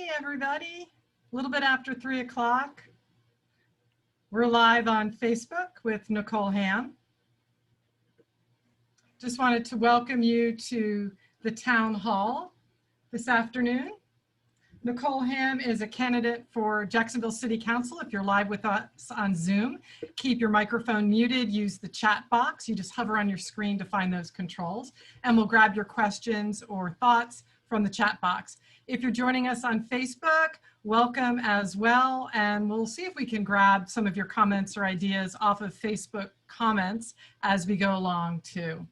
Hey everybody, a little bit after 3 o'clock. We're live on Facebook with Nicole Hamm. Just wanted to welcome you to the town hall this afternoon. Nicole Hamm is a candidate for Jacksonville City Council. If you're live with us on Zoom, keep your microphone muted, use the chat box. You just hover on your screen to find those controls, and we'll grab your questions or thoughts from the chat box. If you're joining us on Facebook, welcome as well, and we'll see if we can grab some of your comments or ideas off of Facebook comments as we go along too.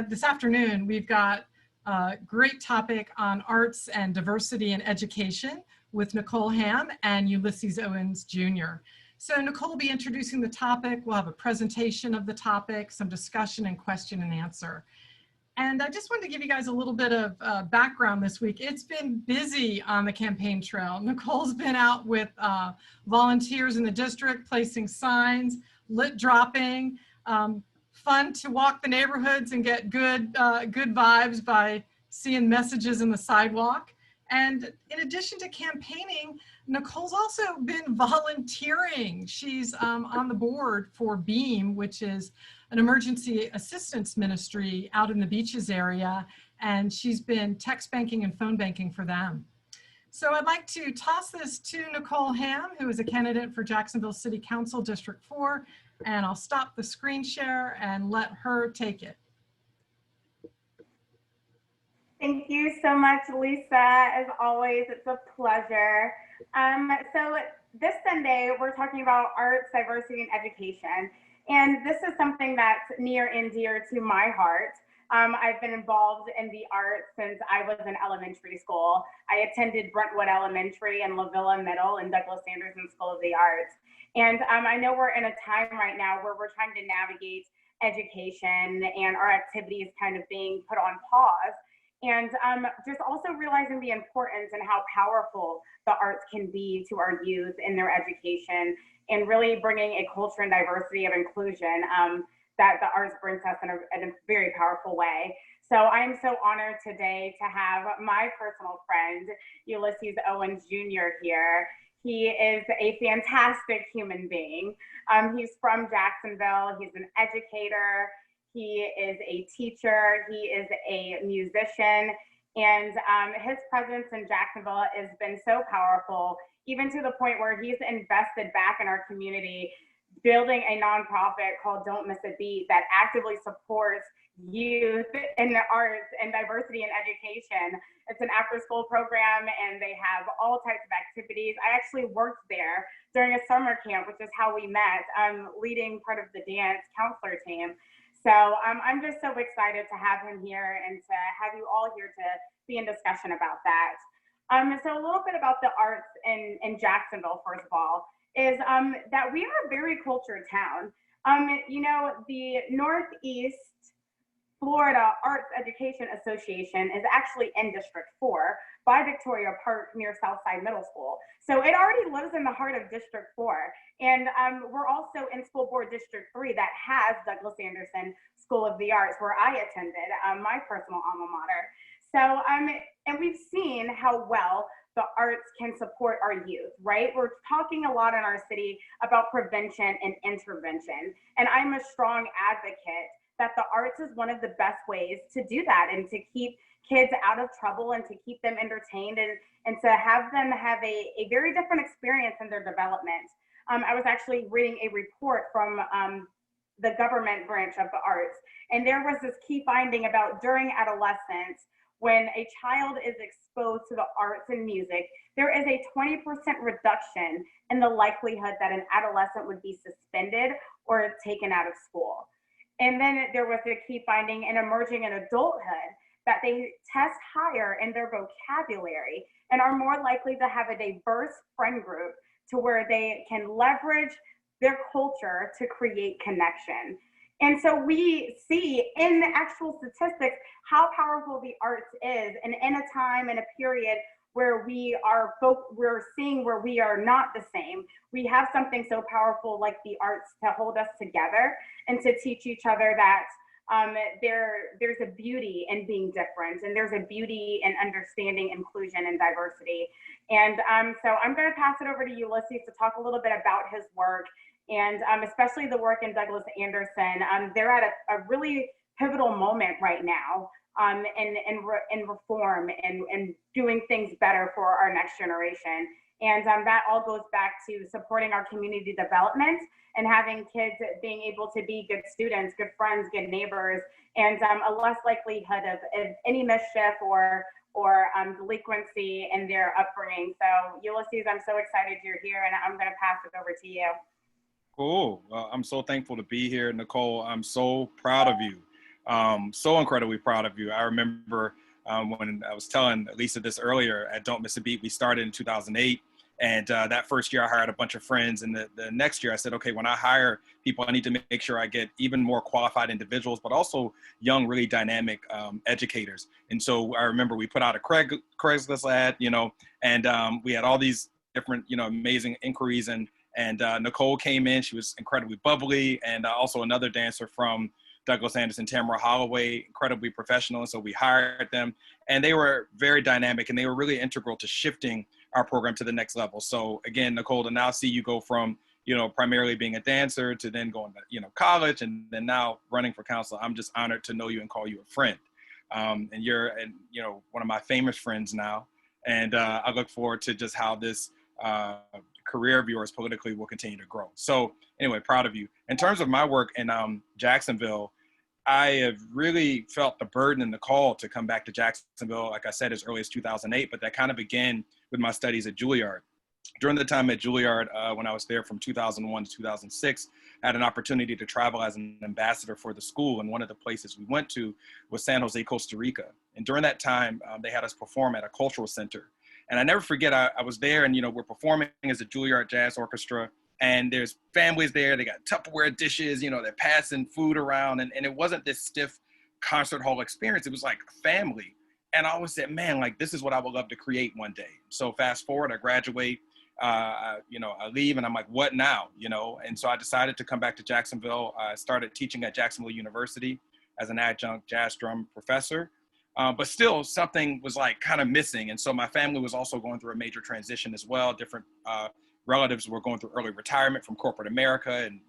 This afternoon, we've got a great topic on arts and diversity in education with Nicole Hamm and Ulysses Owens Jr. So Nicole will be introducing the topic. We'll have a presentation of the topic, some discussion and question and answer. And I just wanted to give you guys a little bit of background this week. It's been busy on the campaign trail. Nicole's been out with volunteers in the district, placing signs, lit dropping, fun to walk the neighborhoods and get good vibes by seeing messages in the sidewalk. And in addition to campaigning, Nicole's also been volunteering. She's on the board for BEAM, which is an emergency assistance ministry out in the Beaches area, and she's been text banking and phone banking for them. So I'd like to toss this to Nicole Hamm, who is a candidate for Jacksonville City Council District 4, and I'll stop the screen share and let her take it. Thank you so much, Lisa. As always, it's a pleasure. So this Sunday, we're talking about arts, diversity, and education. And this is something that's near and dear to my heart. I've been involved in the arts since I was in elementary school. I attended Brentwood Elementary and La Villa Middle and Douglas Anderson School of the Arts. And I know we're in a time right now where we're trying to navigate education and our activities kind of being put on pause. And just also realizing the importance and how powerful the arts can be to our youth in their education, and really bringing a culture and diversity of inclusion that the arts brings us in a very powerful way. So I'm so honored today to have my personal friend, Ulysses Owens Jr. here. He is a fantastic human being. He's from Jacksonville. He's an educator. He is a teacher. He is a musician. And his presence in Jacksonville has been so powerful, even to the point where he's invested back in our community, building a nonprofit called Don't Miss a Beat that actively supports youth in the arts and diversity in education. It's an after-school program, and they have all types of activities. I actually worked there during a summer camp, which is how we met, leading part of the dance counselor team. So I'm just so excited to have him here and to have you all here to be in discussion about that. So a little bit about the arts in Jacksonville, first of all, is that we are a very cultured town. You know, the Northeast Florida Arts Education Association is actually in District 4 by Victoria Park near Southside Middle School. So it already lives in the heart of District 4. And we're also in School Board District 3 that has Douglas Anderson School of the Arts, where I attended, my personal alma mater. So, and we've seen how well the arts can support our youth, right? We're talking a lot in our city about prevention and intervention. And I'm a strong advocate that the arts is one of the best ways to do that, and to keep kids out of trouble and to keep them entertained, and to have them have a very different experience in their development. I was actually reading a report from the government branch of the arts, and there was this key finding about during adolescence, when a child is exposed to the arts and music, there is a 20% reduction in the likelihood that an adolescent would be suspended or taken out of school. And then there was a key finding in emerging in adulthood that they test higher in their vocabulary and are more likely to have a diverse friend group to where they can leverage their culture to create connection. And so we see in the actual statistics how powerful the arts is, and in a time and a period where we're seeing where we are not the same. We have something so powerful like the arts to hold us together and to teach each other that there's a beauty in being different, and there's a beauty in understanding inclusion and diversity. And so I'm going to pass it over to Ulysses to talk a little bit about his work, and especially the work in Douglas Anderson. They're at a really pivotal moment right now in reform and doing things better for our next generation. And that all goes back to supporting our community development and having kids being able to be good students, good friends, good neighbors, and a less likelihood of any mischief or delinquency in their upbringing. So Ulysses, I'm so excited you're here, and I'm going to pass it over to you. Cool. Well, I'm so thankful to be here, Nicole. I'm so proud of you. So incredibly proud of you. I remember when I was telling Lisa this earlier at Don't Miss a Beat, we started in 2008. And that first year I hired a bunch of friends. And the next year I said, okay, when I hire people, I need to make sure I get even more qualified individuals, but also young, really dynamic educators. And so I remember we put out a Craigslist ad, and we had all these different, amazing inquiries. And Nicole came in, she was incredibly bubbly. And also another dancer from Douglas Anderson, Tamara Holloway, incredibly professional. And so we hired them, and they were very dynamic, and they were really integral to shifting our program to the next level. So again, Nicole, to now see you go from, primarily being a dancer to then going to, college, and then now running for council, I'm just honored to know you and call you a friend. And you're, one of my famous friends now. And I look forward to just how this career of yours politically will continue to grow. So anyway, proud of you. In terms of my work in Jacksonville, I have really felt the burden and the call to come back to Jacksonville, like I said, as early as 2008, but that kind of began with my studies at Juilliard. During the time at Juilliard, when I was there from 2001 to 2006, I had an opportunity to travel as an ambassador for the school, and one of the places we went to was San Jose, Costa Rica. And during that time, they had us perform at a cultural center. And I never forget, I was there, and we're performing as a Juilliard Jazz Orchestra, and there's families there. They got Tupperware dishes, they're passing food around, and it wasn't this stiff concert hall experience. It was like family. And I always said, man, like, this is what I would love to create one day. So fast forward, I graduate, I leave, and I'm like, what now? And so I decided to come back to Jacksonville. I started teaching at Jacksonville University as an adjunct jazz drum professor. But still, something was like kind of missing. And so my family was also going through a major transition as well. Different relatives were going through early retirement from corporate America and,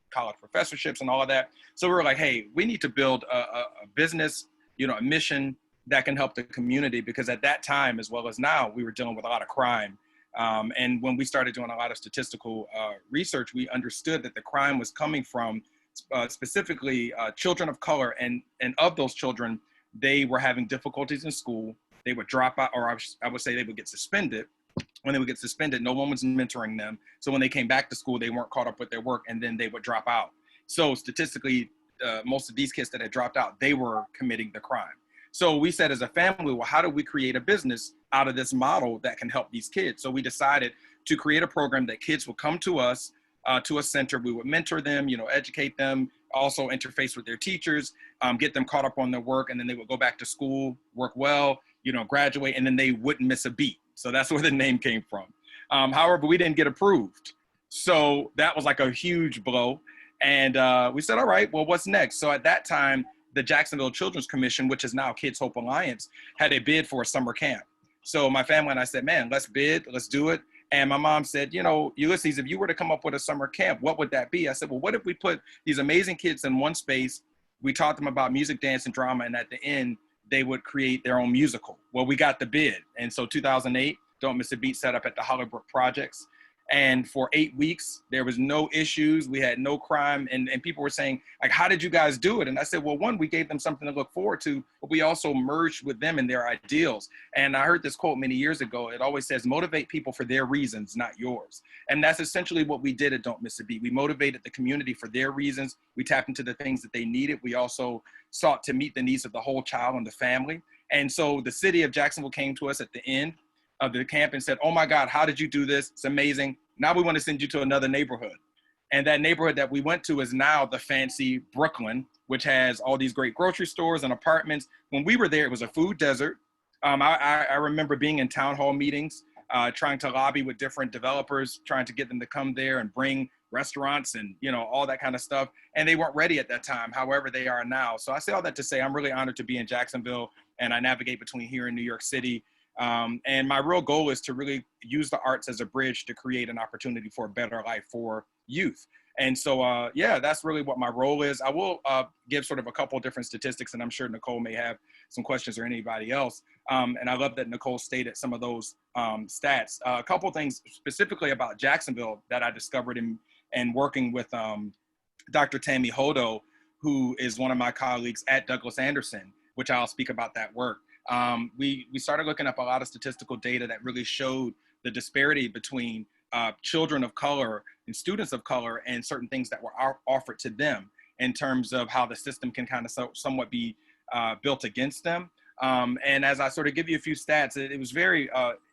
college professorships and all of that. So we were like, hey, we need to build a business, a mission that can help the community, because at that time, as well as now, we were dealing with a lot of crime. And when we started doing a lot of statistical research, we understood that the crime was coming from specifically children of color. And of those children, they were having difficulties in school. They would drop out, or I would say they would get suspended. When they would get suspended, no one was mentoring them. So when they came back to school, they weren't caught up with their work, and then they would drop out. So statistically, most of these kids that had dropped out, they were committing the crime. So we said as a family, well, how do we create a business out of this model that can help these kids? So we decided to create a program that kids would come to us, to a center. We would mentor them, educate them, also interface with their teachers, get them caught up on their work, and then they would go back to school, work well, graduate, and then they wouldn't miss a beat. So that's where the name came from. However, we didn't get approved. So that was like a huge blow. And we said, all right, well, what's next? So at that time, the Jacksonville Children's Commission, which is now Kids Hope Alliance, had a bid for a summer camp. So my family and I said, man, let's bid, let's do it. And my mom said, Ulysses, if you were to come up with a summer camp, what would that be? I said, well, what if we put these amazing kids in one space, we taught them about music, dance, and drama, and at the end, they would create their own musical. Well, we got the bid. And so 2008, Don't Miss a Beat set up at the Hollybrook Projects. And for 8 weeks, there was no issues. We had no crime. And people were saying, like, how did you guys do it? And I said, well, one, we gave them something to look forward to, but we also merged with them in their ideals. And I heard this quote many years ago. It always says, motivate people for their reasons, not yours. And that's essentially what we did at Don't Miss a Beat. We motivated the community for their reasons. We tapped into the things that they needed. We also sought to meet the needs of the whole child and the family. And so the city of Jacksonville came to us at the end of the camp and said, oh my God, how did you do this? It's amazing. Now we want to send you to another neighborhood. And that neighborhood that we went to is now the fancy Brooklyn, which has all these great grocery stores and apartments. When we were there, it was a food desert. I remember being in town hall meetings, trying to lobby with different developers, trying to get them to come there and bring restaurants and, all that kind of stuff. And they weren't ready at that time. However, they are now. So I say all that to say I'm really honored to be in Jacksonville, and I navigate between here and New York City. And my real goal is to really use the arts as a bridge to create an opportunity for a better life for youth. And so, yeah, that's really what my role is. I will give sort of a couple of different statistics, and I'm sure Nicole may have some questions, or anybody else. And I love that Nicole stated some of those stats. A couple of things specifically about Jacksonville that I discovered in working with Dr. Tammy Hodo, who is one of my colleagues at Douglas Anderson, which I'll speak about that work. We started looking up a lot of statistical data that really showed the disparity between children of color and students of color and certain things that were offered to them in terms of how the system can kind of somewhat be built against them. And as I sort of give you a few stats, it was very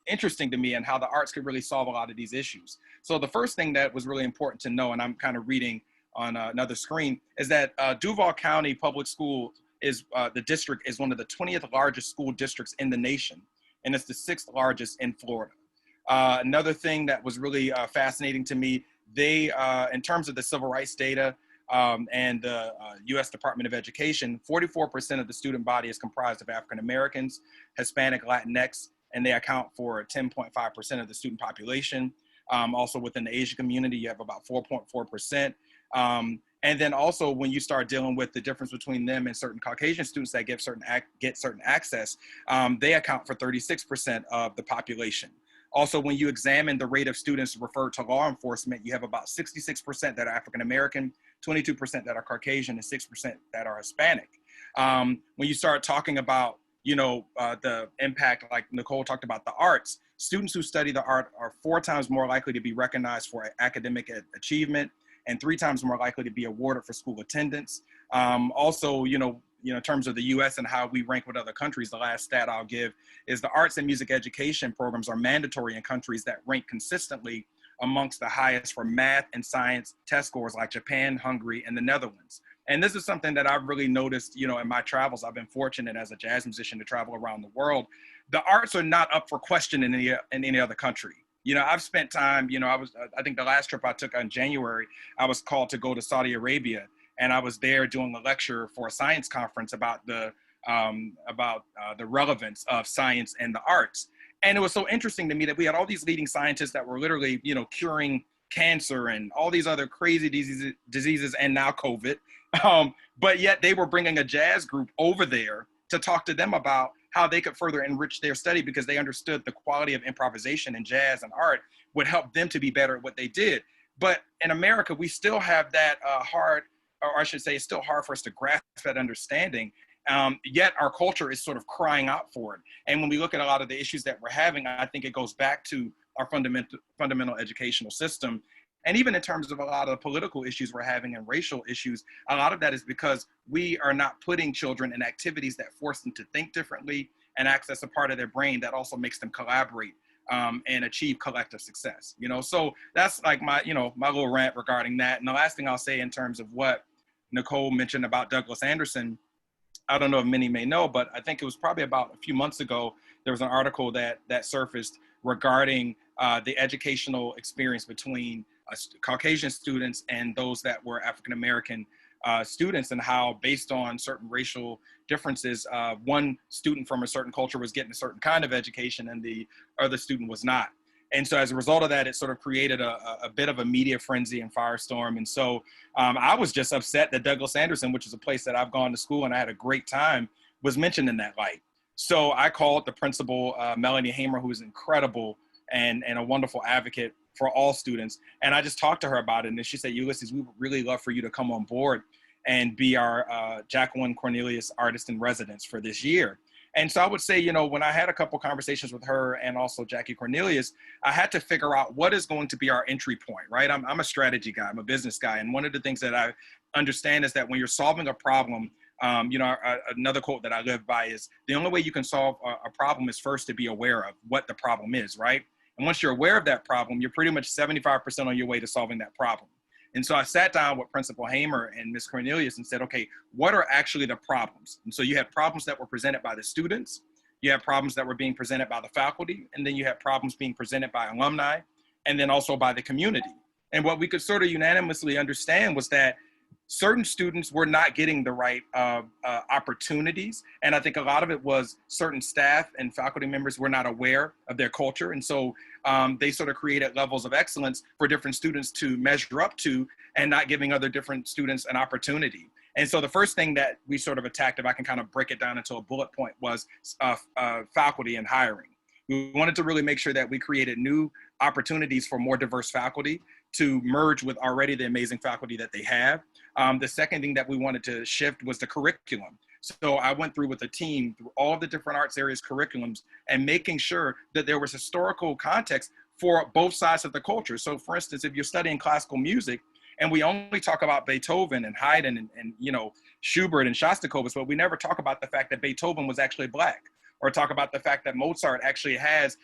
interesting to me and how the arts could really solve a lot of these issues. So the first thing that was really important to know, and I'm kind of reading on another screen, is that Duval County Public School is the district is one of the 20th largest school districts in the nation, and it's the 6th largest in Florida. Another thing that was really fascinating to me, they, in terms of the civil rights data and the U.S. Department of Education, 44% of the student body is comprised of African Americans, Hispanic, Latinx, and they account for 10.5% of the student population. Also within the Asian community, you have about 4.4%. And then also when you start dealing with the difference between them and certain Caucasian students that get certain access, they account for 36% of the population. Also, when you examine the rate of students referred to law enforcement, you have about 66% that are African American, 22% that are Caucasian, and 6% that are Hispanic. When you start talking about, the impact, like Nicole talked about, the arts, students who study the art are 4 times more likely to be recognized for academic achievement and 3 times more likely to be awarded for school attendance. Also, in terms of the U.S. and how we rank with other countries, the last stat I'll give is the arts and music education programs are mandatory in countries that rank consistently amongst the highest for math and science test scores, like Japan, Hungary, and the Netherlands. And this is something that I've really noticed, in my travels. I've been fortunate as a jazz musician to travel around the world. The arts are not up for question in any other country. I've spent time, I think the last trip I took in January, I was called to go to Saudi Arabia, and I was there doing a lecture for a science conference about the relevance of science and the arts. And it was so interesting to me that we had all these leading scientists that were literally, curing cancer and all these other crazy diseases and now COVID. But yet they were bringing a jazz group over there to talk to them about how they could further enrich their study, because they understood the quality of improvisation in jazz and art would help them to be better at what they did. But in America, we still have that it's still hard for us to grasp that understanding. Yet our culture is sort of crying out for it. And when we look at a lot of the issues that we're having, I think it goes back to our fundamental educational system. And even in terms of a lot of the political issues we're having and racial issues, a lot of that is because we are not putting children in activities that force them to think differently and access a part of their brain that also makes them collaborate and achieve collective success. So that's like my little rant regarding that. And the last thing I'll say in terms of what Nicole mentioned about Douglas Anderson, I don't know if many may know, but I think it was probably about a few months ago, there was an article that surfaced regarding the educational experience between Caucasian students and those that were African-American students, and how based on certain racial differences, one student from a certain culture was getting a certain kind of education and the other student was not. And so as a result of that, it sort of created a bit of a media frenzy and firestorm. And so I was just upset that Douglas Anderson, which is a place that I've gone to school and I had a great time, was mentioned in that light. So I called the principal, Melanie Hamer, who is incredible and a wonderful advocate for all students. And I just talked to her about it. And she said, Ulysses, we would really love for you to come on board and be our Jacqueline Cornelius Artist in Residence for this year. And so I would say, when I had a couple conversations with her and also Jackie Cornelius, I had to figure out what is going to be our entry point, right? I'm a strategy guy, I'm a business guy. And one of the things that I understand is that when you're solving a problem, another quote that I live by is, the only way you can solve a problem is first to be aware of what the problem is, right? And once you're aware of that problem, you're pretty much 75% on your way to solving that problem. And so I sat down with Principal Hamer and Ms. Cornelius and said, okay, what are actually the problems? And so you had problems that were presented by the students, you had problems that were being presented by the faculty, and then you had problems being presented by alumni, and then also by the community. And what we could sort of unanimously understand was that certain students were not getting the right opportunities. And I think a lot of it was certain staff and faculty members were not aware of their culture. And so they sort of created levels of excellence for different students to measure up to, and not giving other different students an opportunity. And so the first thing that we sort of attacked, if I can kind of break it down into a bullet point, was faculty and hiring. We wanted to really make sure that we created new opportunities for more diverse faculty to merge with already the amazing faculty that they have. The second thing that we wanted to shift was the curriculum. So I went through with a team through all the different arts areas curriculums and making sure that there was historical context for both sides of the culture. So for instance, if you're studying classical music and we only talk about Beethoven and Haydn and you know, Schubert and Shostakovich, but we never talk about the fact that Beethoven was actually Black, or talk about the fact that Mozart actually has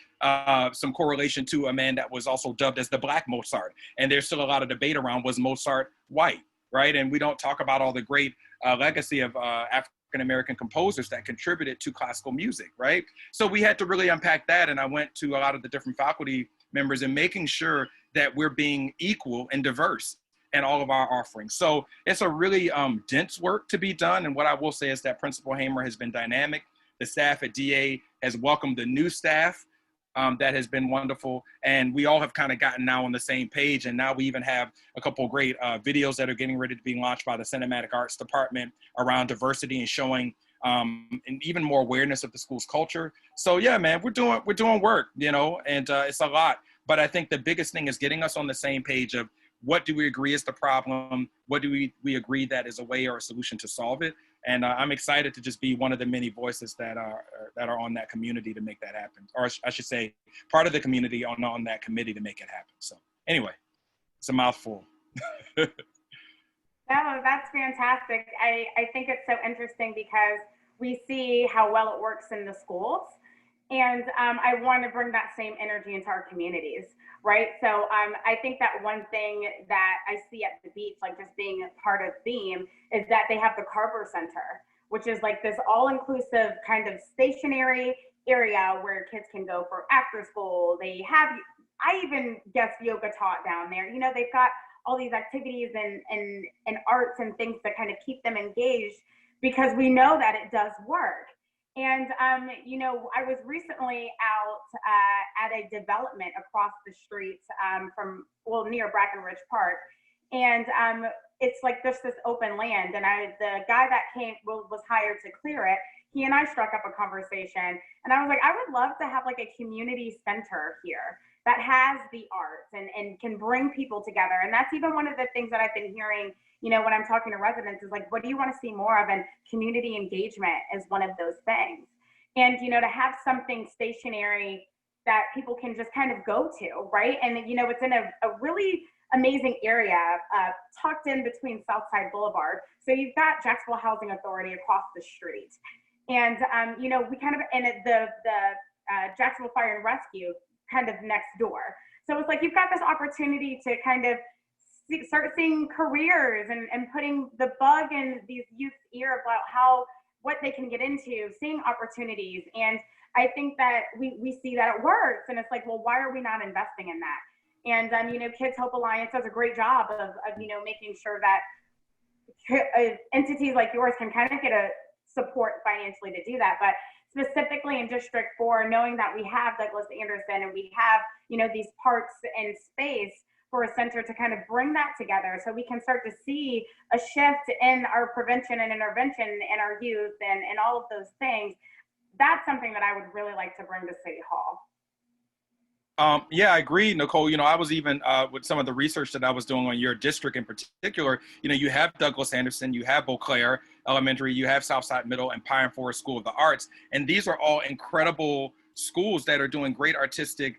some correlation to a man that was also dubbed as the Black Mozart. And there's still a lot of debate around, was Mozart white, right? And we don't talk about all the great legacy of African-American composers that contributed to classical music, right? So we had to really unpack that. And I went to a lot of the different faculty members and making sure that we're being equal and diverse in all of our offerings. So it's a really dense work to be done. And what I will say is that Principal Hamer has been dynamic. The staff at DA has welcomed the new staff. That has been wonderful. And we all have kind of gotten now on the same page. And now we even have a couple of great videos that are getting ready to be launched by the Cinematic Arts Department around diversity and showing and even more awareness of the school's culture. So yeah, man, we're doing work, you know, and it's a lot. But I think the biggest thing is getting us on the same page of what do we agree is the problem? What do we agree that is a way or a solution to solve it? And I'm excited to just be one of the many voices that are on that community to make that happen. Or I should say, part of the community on that committee to make it happen. So anyway, it's a mouthful. No, that's fantastic. I think it's so interesting because we see how well it works in the schools. And I want to bring that same energy into our communities, right? So I think that one thing that I see at the beach, like just being part of theme, is that they have the Carver Center, which is like this all-inclusive kind of stationary area where kids can go for after school. They have, I even guess, yoga taught down there. You know, they've got all these activities and arts and things that kind of keep them engaged, because we know that it does work. And, you know, I was recently out at a development across the street near Brackenridge Park. And it's like there's this open land. And the guy that was hired to clear it, he and I struck up a conversation. And I was like, I would love to have like a community center here that has the arts and can bring people together. And that's even one of the things that I've been hearing, you know, when I'm talking to residents, is like, what do you want to see more of? And community engagement is one of those things. And, you know, to have something stationary that people can just kind of go to, right? And, you know, it's in a really amazing area tucked in between Southside Boulevard. So you've got Jacksonville Housing Authority across the street. And, you know, we kind of, and the Jacksonville Fire and Rescue kind of next door. So it's like, you've got this opportunity to kind of start seeing careers and putting the bug in these youth's ear about what they can get into, seeing opportunities. And I think that we see that it works. And it's like, well, why are we not investing in that? And, you know, Kids Hope Alliance does a great job of you know, making sure that entities like yours can kind of get a support financially to do that. But specifically in District 4, knowing that we have Douglas Anderson and we have, you know, these parks and space for a center to kind of bring that together, so we can start to see a shift in our prevention and intervention in our youth and all of those things. That's something that I would really like to bring to City Hall. Yeah, I agree, Nicole. You know, I was even with some of the research that I was doing on your district in particular, you know, you have Douglas Anderson, you have Beauclair Elementary, you have Southside Middle and Pine Forest School of the Arts. And these are all incredible schools that are doing great artistic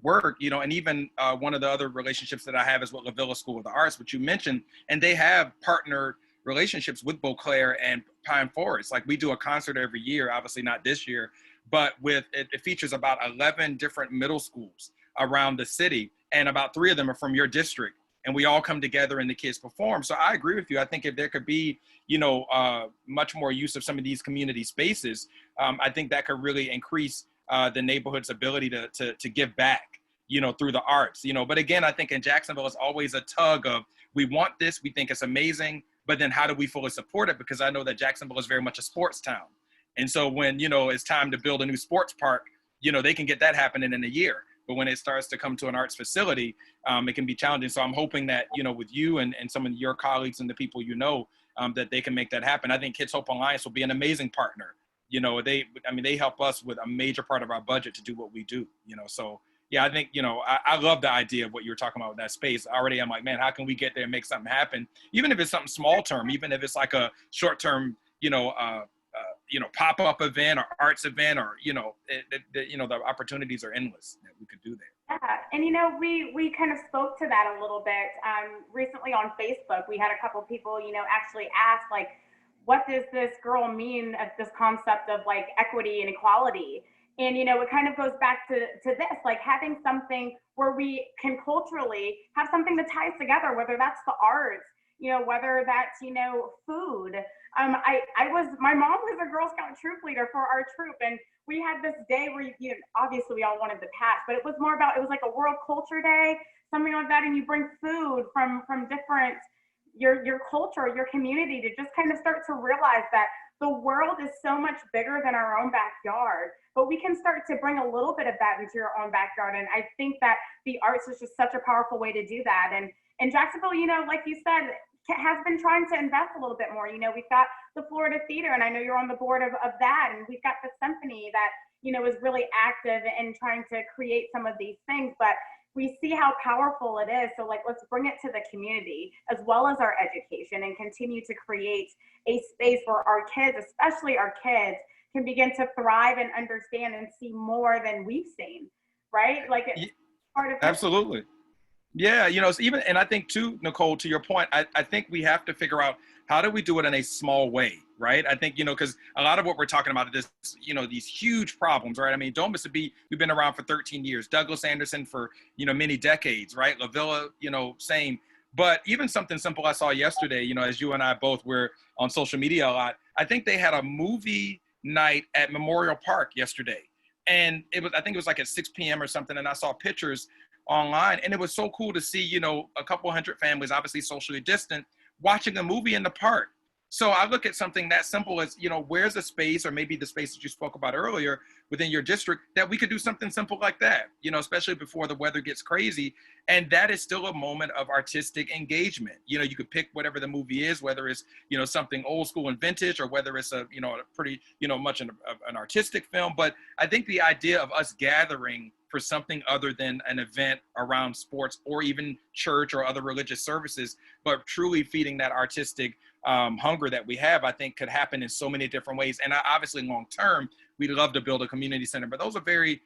work, you know, and even one of the other relationships that I have is with La Villa School of the Arts, which you mentioned, and they have partnered relationships with Beauclair and Pine Forest. Like, we do a concert every year, obviously not this year, but it features about 11 different middle schools around the city, and about 3 of them are from your district, and we all come together and the kids perform. So I agree with you. I think if there could be, you know, much more use of some of these community spaces, I think that could really increase the neighborhood's ability to give back. through the arts, but again, I think in Jacksonville, it's always a tug of, we want this, we think it's amazing, but then how do we fully support it? Because I know that Jacksonville is very much a sports town. And so when, it's time to build a new sports park, they can get that happening in a year. But when it starts to come to an arts facility, it can be challenging. So I'm hoping that, with you and some of your colleagues and the people that they can make that happen. I think Kids Hope Alliance will be an amazing partner. They help us with a major part of our budget to do what we do, So, yeah, I think, I love the idea of what you were talking about with that space. Already, I'm like, man, how can we get there and make something happen? Even if it's something small term, even if it's like a short term, pop-up event or arts event, or, the opportunities are endless that we could do there. Yeah, and we kind of spoke to that a little bit recently on Facebook. We had a couple people, actually ask, like, what does this girl mean at this concept of like equity and equality? And, it kind of goes back to this, like having something where we can culturally have something that ties together, whether that's the arts, whether that's, food. My mom was a Girl Scout troop leader for our troop. And we had this day where, obviously we all wanted the patch, but it was more about, it was like a World Culture Day, something like that. And you bring food from different, your culture, your community, to just kind of start to realize that the world is so much bigger than our own backyard, but we can start to bring a little bit of that into your own backyard. And I think that the arts is just such a powerful way to do that. And Jacksonville, like you said, has been trying to invest a little bit more. We've got the Florida Theater, and I know you're on the board of that. And we've got the symphony that, is really active in trying to create some of these things. But we see how powerful it is. So, like, let's bring it to the community as well as our education, and continue to create a space where our kids, especially our kids, can begin to thrive and understand and see more than we've seen, right? Like, it's part of absolutely. Yeah, it's even, and I think too, Nicole, to your point, I think we have to figure out, how do we do it in a small way, right? I think, because a lot of what we're talking about is this, these huge problems, right? I mean, Don't Miss a Beat, we've been around for 13 years. Douglas Anderson for, many decades, right? La Villa, same. But even something simple I saw yesterday, as you and I both were on social media a lot, I think they had a movie night at Memorial Park yesterday. And I think it was like at 6 p.m. or something. And I saw pictures online, and it was so cool to see, a couple hundred families, obviously socially distant, watching a movie in the park. So I look at something that simple as, where's a space, or maybe the space that you spoke about earlier within your district, that we could do something simple like that, especially before the weather gets crazy. And that is still a moment of artistic engagement. You could pick whatever the movie is, whether it's, something old school and vintage, or whether it's a pretty, much an artistic film. But I think the idea of us gathering for something other than an event around sports or even church or other religious services, but truly feeding that artistic hunger that we have, I think could happen in so many different ways. And obviously long term, we'd love to build a community center, but those are very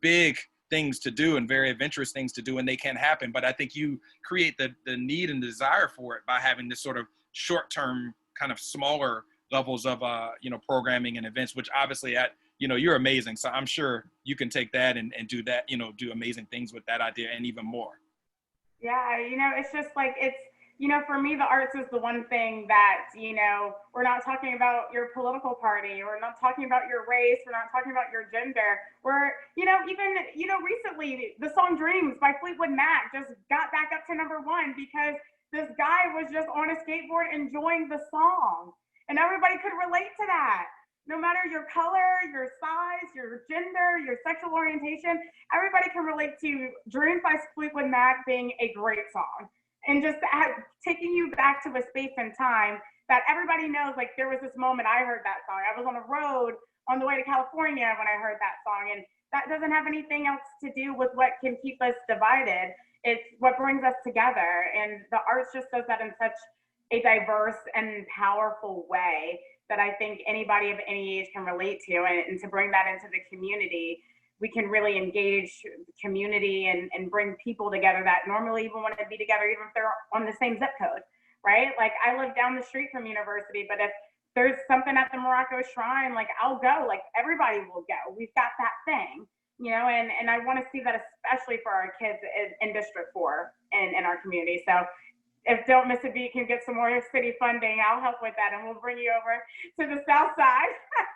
big things to do and very adventurous things to do, and they can happen. But I think you create the need and desire for it by having this sort of short-term, kind of smaller levels of programming and events, which obviously you're amazing. So I'm sure you can take that and do that, do amazing things with that idea and even more. Yeah, it's just like, it's, for me, the arts is the one thing that, we're not talking about your political party, we're not talking about your race, we're not talking about your gender. We're, even, recently, the song Dreams by Fleetwood Mac just got back up to #1 because this guy was just on a skateboard enjoying the song. And everybody could relate to that. No matter your color, your size, your gender, your sexual orientation, everybody can relate to Dreams by Fleetwood Mac being a great song. And just taking you back to a space and time that everybody knows, like, there was this moment I heard that song. I was on a road on the way to California when I heard that song. And that doesn't have anything else to do with what can keep us divided. It's what brings us together. And the arts just does that in such a diverse and powerful way that I think anybody of any age can relate to. And to bring that into the community, we can really engage the community and bring people together that normally even want to be together, even if they're on the same zip code, right? Like, I live down the street from university, but if there's something at the Morocco Shrine, like, I'll go, like, everybody will go. We've got that thing, and I want to see that especially for our kids in District 4 in our community. So if Don't Miss a Beat can get some more city funding, I'll help with that, and we'll bring you over to the South Side.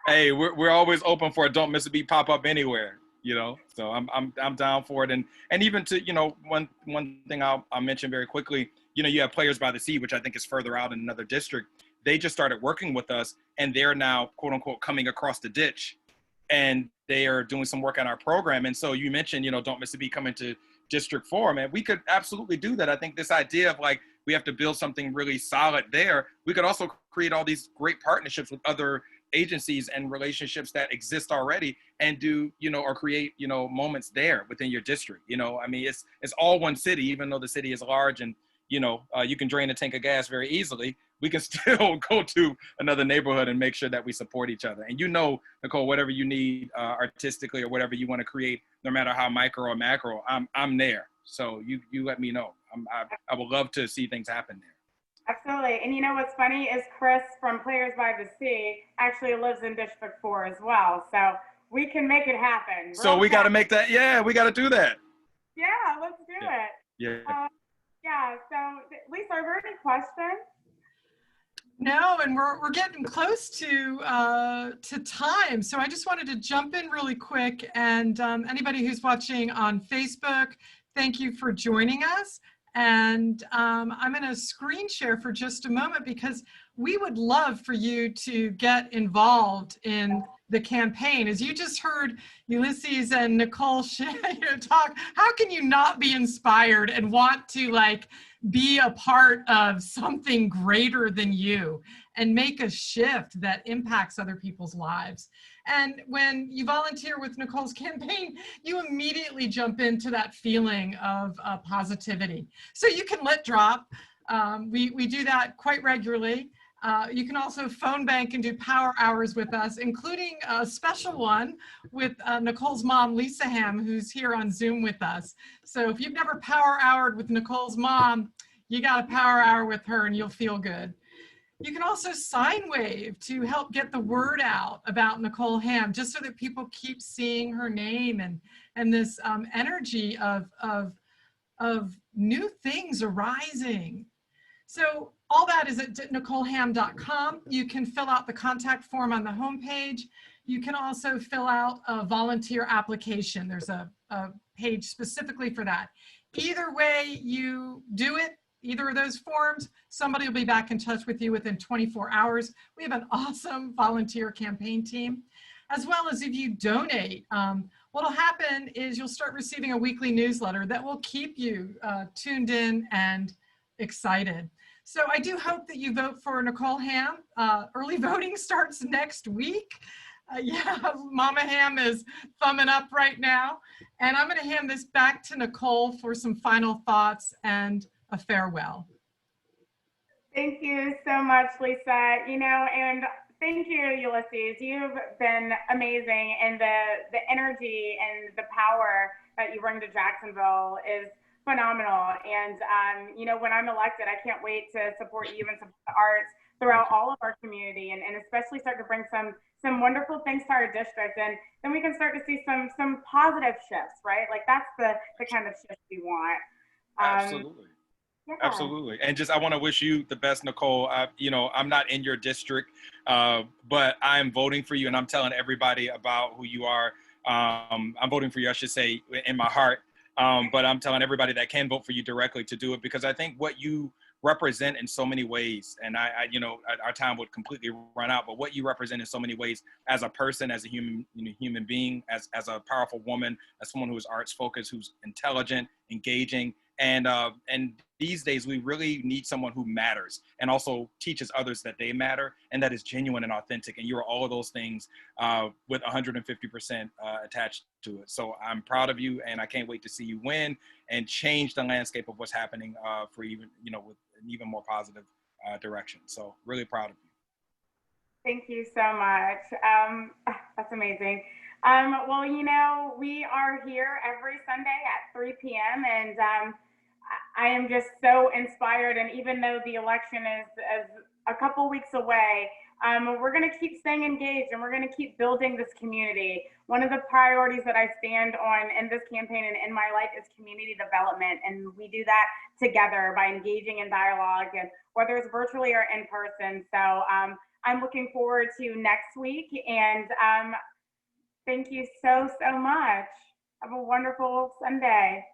Hey, we're always open for a Don't Miss a Beat pop-up anywhere. you know, so I'm down for it. And even to, you know, one thing I'll mention very quickly, you know, you have Players by the Sea, which I think is further out in another district. They just started working with us, and they're now, quote unquote, coming across the ditch, and they are doing some work on our program. And so you mentioned, you know, Don't Miss a Beat coming to District 4, man. We could absolutely do that. I think this idea of like, we have to build something really solid there. We could also create all these great partnerships with other agencies and relationships that exist already, and do, you know, or create, you know, moments there within your district. You know, I mean, it's all one city, even though the city is large, and, you know, you can drain a tank of gas very easily. We can still go to another neighborhood and make sure that we support each other. And, you know, Nicole, whatever you need artistically, or whatever you want to create, no matter how micro or macro, I'm there. So you let me know. I would love to see things happen there. Absolutely. And you know what's funny is Chris from Players by the Sea actually lives in District 4 as well. So we can make it happen. So we got to make that. Yeah, we got to do that. Yeah, let's do it. Yeah. Yeah. So Lisa, are there any questions? No, and we're getting close to time. So I just wanted to jump in really quick. And anybody who's watching on Facebook, thank you for joining us. And I'm going to screen share for just a moment, because we would love for you to get involved in the campaign. As you just heard Ulysses and Nicole talk, how can you not be inspired and want to like be a part of something greater than you and make a shift that impacts other people's lives? And when you volunteer with Nicole's campaign, you immediately jump into that feeling of positivity. So you can let drop. We do that quite regularly. You can also phone bank and do power hours with us, including a special one with Nicole's mom, Lisa Hamm, who's here on Zoom with us. So if you've never power houred with Nicole's mom, you got a power hour with her and you'll feel good. You can also sign wave to help get the word out about Nicole Hamm, just so that people keep seeing her name and this energy of new things arising. So all that is at NicoleHamm.com. You can fill out the contact form on the homepage. You can also fill out a volunteer application. There's a page specifically for that. Either way you do it, either of those forms, somebody will be back in touch with you within 24 hours. We have an awesome volunteer campaign team. As well as if you donate, what'll happen is you'll start receiving a weekly newsletter that will keep you tuned in and excited. So I do hope that you vote for Nicole Hamm. Early voting starts next week. Yeah, Mama Hamm is thumbing up right now. And I'm going to hand this back to Nicole for some final thoughts and a farewell. Thank you so much, Lisa. You know, and thank you, Ulysses. You've been amazing, and the energy and the power that you bring to Jacksonville is phenomenal. And you know, when I'm elected, I can't wait to support you and support the arts throughout all of our community, and especially start to bring some wonderful things to our district, and then we can start to see some positive shifts, right? Like that's the kind of shift we want. Absolutely. Yeah. Absolutely. And just, I want to wish you the best, Nicole. You know, I'm not in your district, but I am voting for you, and I'm telling everybody about who you are. I'm voting for you, I should say, in my heart. But I'm telling everybody that can vote for you directly to do it, because I think what you represent in so many ways, and I you know, our time would completely run out, but what you represent in so many ways as a person, as a human being, as a powerful woman, as someone who is arts focused, who's intelligent, engaging, and these days we really need someone who matters and also teaches others that they matter, and that is genuine and authentic. And you're all of those things with 150% attached to it. So I'm proud of you, and I can't wait to see you win and change the landscape of what's happening for even, you know, with an even more positive direction. So really proud of you. Thank you so much. That's amazing. Well, you know, we are here every Sunday at 3 p.m. and I am just so inspired. And even though the election is a couple weeks away, we're going to keep staying engaged, and we're going to keep building this community. One of the priorities that I stand on in this campaign and in my life is community development. And we do that together by engaging in dialogue, and whether it's virtually or in person. So I'm looking forward to next week. And Thank you so, so much. Have a wonderful Sunday.